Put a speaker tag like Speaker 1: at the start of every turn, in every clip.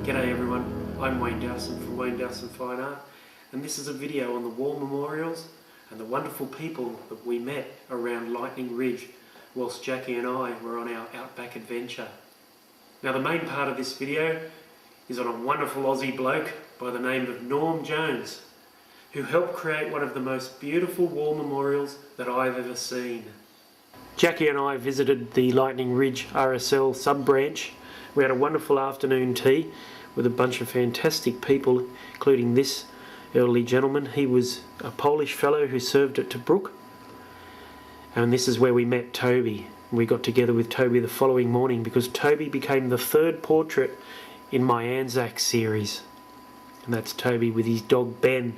Speaker 1: G'day everyone, I'm Wayne Dowson from Wayne Dowson Fine Art, and this is a video on the war memorials and the wonderful people that we met around Lightning Ridge whilst Jackie and I were on our Outback Adventure. Now the main part of this video is on a wonderful Aussie bloke by the name of Norm Jones, who helped create one of the most beautiful war memorials that I've ever seen. Jackie and I visited the Lightning Ridge RSL sub-branch. We had a wonderful afternoon tea with a bunch of fantastic people, including this elderly gentleman. He was a Polish fellow who served at Tobruk. And this is where we met Toby. We got together with Toby the following morning because Toby became the third portrait in my Anzac series. And that's Toby with his dog Ben.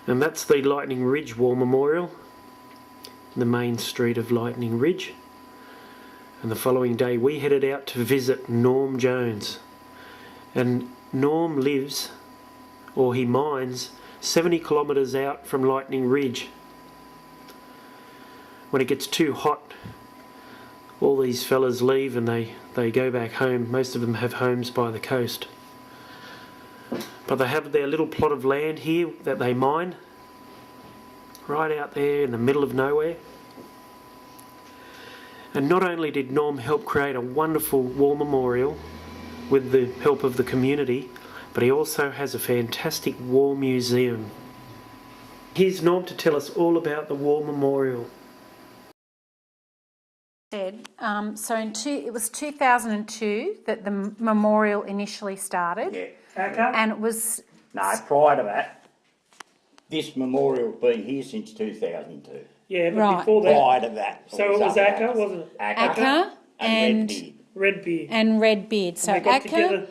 Speaker 1: And that's the Lightning Ridge War Memorial, the main street of Lightning Ridge. And the following day we headed out to visit Norm Jones. And Norm lives, or he mines, 70 kilometres out from Lightning Ridge. When it gets too hot, all these fellas leave and they go back home. Most of them have homes by the coast. But they have their little plot of land here that they mine, right out there in the middle of nowhere. And not only did Norm help create a wonderful war memorial with the help of the community, but he also has a fantastic war museum. Here's Norm to tell us all about the war memorial.
Speaker 2: So it was 2002 that the memorial initially started.
Speaker 3: Yeah.
Speaker 2: And it was...
Speaker 3: No, prior to that, this memorial's been here since 2002.
Speaker 1: Yeah, but
Speaker 2: right.
Speaker 1: before that...
Speaker 3: Prior to that.
Speaker 1: So it was Acker, wasn't it?
Speaker 2: Acker and
Speaker 1: Redbeard.
Speaker 2: And Redbeard. So
Speaker 1: and they got
Speaker 2: Acker...
Speaker 1: together.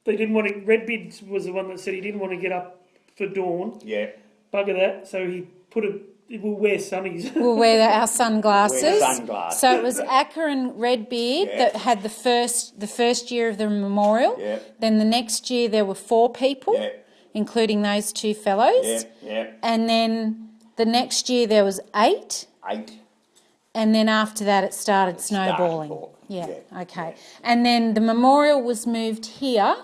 Speaker 1: They didn't want to... Redbeard was the one that said he didn't want to get up for dawn.
Speaker 3: Yeah.
Speaker 1: Bugger that. So he put a... We'll wear sunnies.
Speaker 2: We'll wear our sunglasses.
Speaker 3: Wear sunglasses.
Speaker 2: So it was Acker and Redbeard that had the first year of the memorial.
Speaker 3: Yeah.
Speaker 2: Then the next year there were 4 people, including those 2 fellows.
Speaker 3: Yeah.
Speaker 2: And then the next year there was 8.
Speaker 3: 8.
Speaker 2: And then after that it started snowballing.
Speaker 3: Yeah.
Speaker 2: Okay. And then the memorial was moved here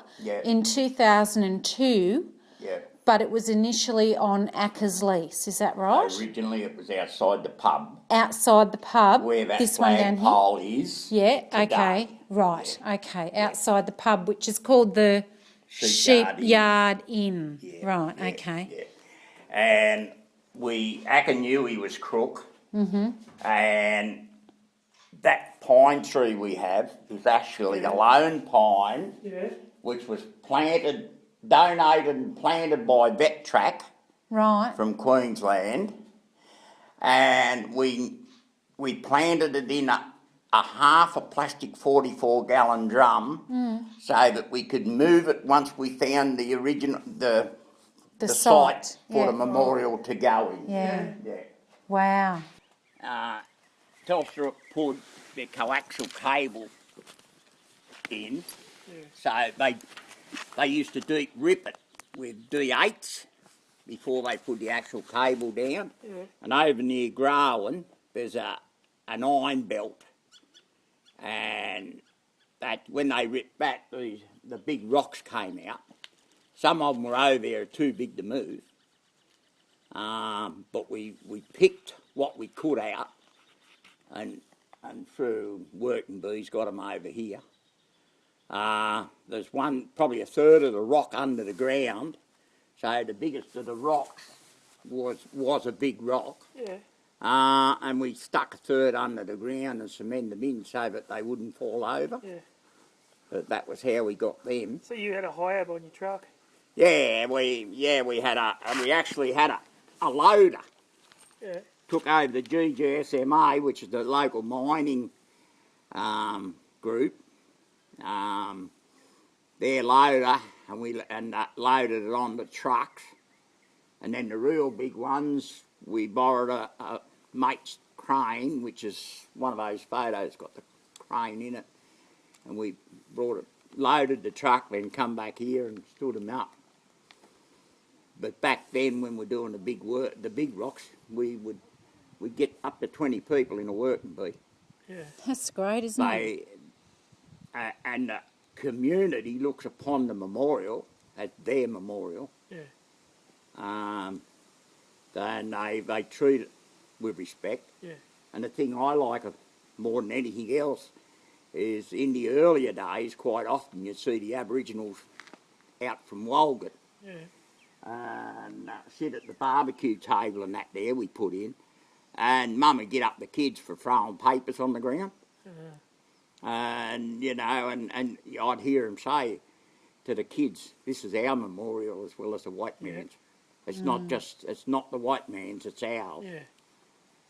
Speaker 2: in 2002.
Speaker 3: Yeah.
Speaker 2: But it was initially on Acker's lease, is that right?
Speaker 3: Originally it was outside the pub.
Speaker 2: Outside the pub.
Speaker 3: Where that
Speaker 2: this one down here.
Speaker 3: flagpole is.
Speaker 2: Yeah,
Speaker 3: today.
Speaker 2: okay, right, okay. Outside the pub, which is called the Sheepyard Inn.
Speaker 3: Yeah,
Speaker 2: right,
Speaker 3: yeah,
Speaker 2: okay.
Speaker 3: Yeah. And Acker knew he was crook. And that pine tree we have is actually a lone pine, which was donated and planted by Vet Track from Queensland, and we planted it in a half a plastic 44-gallon drum so that we could move it once we found the original the site for the memorial to go in.
Speaker 2: Yeah. Wow.
Speaker 3: Telstra put their coaxial cable in, so they used to rip it with D8s before they put the actual cable down. And over near Grawen, there's an iron belt. And that when they ripped that, the big rocks came out. Some of them were over there too big to move. But we picked what we could out, and through working bees got them over here. There's probably a third of the rock under the ground, so the biggest of the rocks was a big rock. And we stuck a third under the ground and cemented them in so that they wouldn't fall over. But that was how we got them.
Speaker 1: So you had a high-ab on your truck?
Speaker 3: Yeah, we actually had a loader. Took over the GGSMA, which is the local mining group. Their loader, and we loaded it on the trucks. And then the real big ones, we borrowed a mate's crane, which is one of those photos got the crane in it, and we loaded the truck, then come back here and stood them up. But back then, when we're doing the big rocks, we'd get up to 20 people in a working bee.
Speaker 1: Yeah.
Speaker 2: That's great, isn't it?
Speaker 3: And the community looks upon the memorial as their memorial.
Speaker 1: Yeah.
Speaker 3: And they treat it with respect.
Speaker 1: Yeah.
Speaker 3: And the thing I like more than anything else is in the earlier days, quite often you'd see the Aboriginals out from Walgett
Speaker 1: Yeah.
Speaker 3: and sit at the barbecue table and that there we put in, and Mum would get up the kids for throwing papers on the ground. And, you know, and I'd hear them say to the kids, this is our memorial as well as the white man's. It's not the white man's, it's ours.
Speaker 1: Yeah.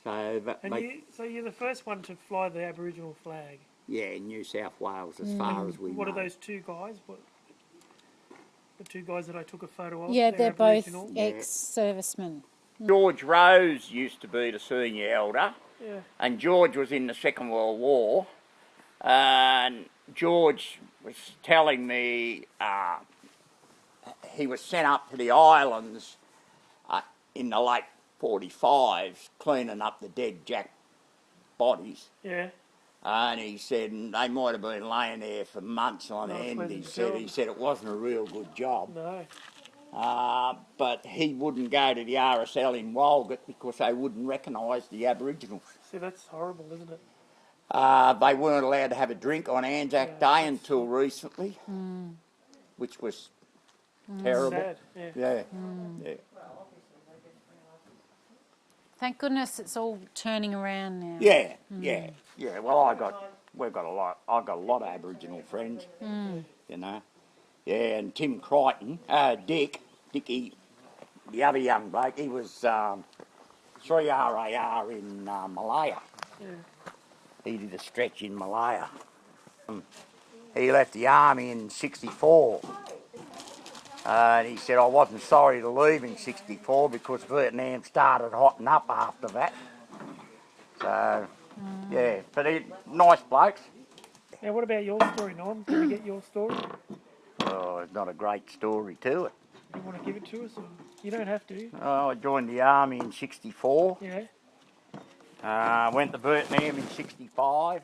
Speaker 3: So,
Speaker 1: you're the first one to fly the Aboriginal flag.
Speaker 3: yeah, in New South Wales, as far as we know.
Speaker 1: What are those two guys? The two guys that I took a photo of?
Speaker 2: Yeah, they're both
Speaker 1: Aboriginal?
Speaker 2: ex-servicemen.
Speaker 3: George Rose used to be the senior elder,
Speaker 1: Yeah.
Speaker 3: and George was in the Second World War, and George was telling me he was sent up to the islands in the late 45s cleaning up the dead Jack bodies.
Speaker 1: Yeah.
Speaker 3: And he said they might have been laying there for months on end. He said it wasn't a real good job.
Speaker 1: No.
Speaker 3: But he wouldn't go to the RSL in Walgett because they wouldn't recognise the Aboriginals.
Speaker 1: See, that's horrible, isn't it?
Speaker 3: They weren't allowed to have a drink on Anzac Day until recently, which was terrible.
Speaker 1: Sad.
Speaker 3: Yeah.
Speaker 2: Thank goodness it's all turning around now.
Speaker 3: Yeah. Well, I got a lot of Aboriginal friends, you know. Yeah, and Tim Crichton, Dickie, the other young bloke, he was 3RAR in Malaya.
Speaker 1: Yeah.
Speaker 3: He did a stretch in Malaya. He left the army in 64. And he said, I wasn't sorry to leave in 64 because Vietnam started hotting up after that. So, yeah, but nice blokes.
Speaker 1: Now, what about your story, Norm? Can we get your story?
Speaker 3: Oh, it's not a great story to it.
Speaker 1: You want to give it to us? Or you don't have to.
Speaker 3: Oh, I joined the army in 64.
Speaker 1: Yeah.
Speaker 3: Went to Vietnam in 65.